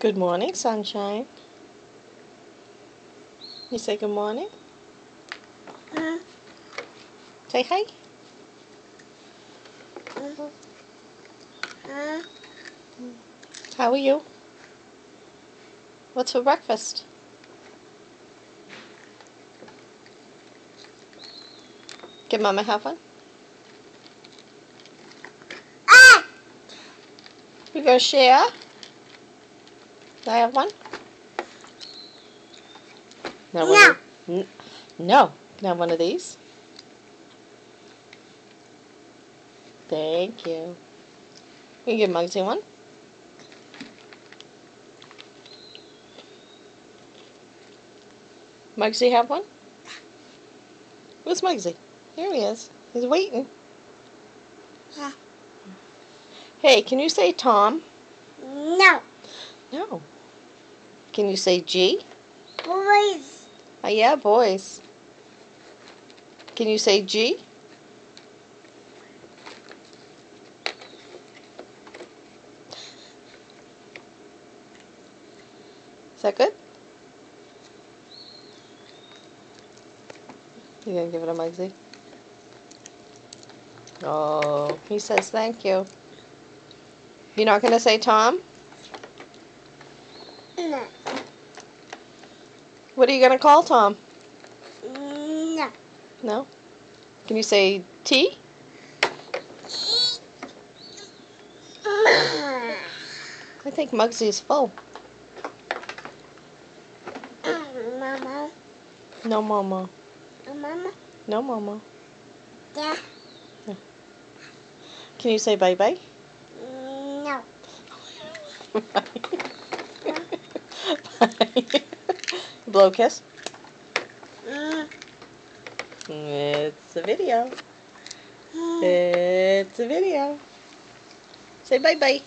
Good morning, sunshine. You say good morning? Say hi. How are you? What's for breakfast? Can Mama have one? You gonna share? Can I have one? No. No. Can I have one of these? Thank you. Can you give Muggsy one? Muggsy have one? Where's Muggsy? Here he is. He's waiting. Yeah. Hey, can you say Tom? No. No. Can you say G? Boys. Oh, yeah, boys. Can you say G? Is that good? You gonna give it a Muggsy? Oh, he says thank you. You're not gonna say Tom? No. What are you gonna call Tom? No. No? Can you say T? I think Muggsy's full. Mama. No, Mama. Mama. No, Mama. Yeah. Can you say bye-bye? No. Bye. Blow a kiss? It's a video. It's a video. Say bye-bye.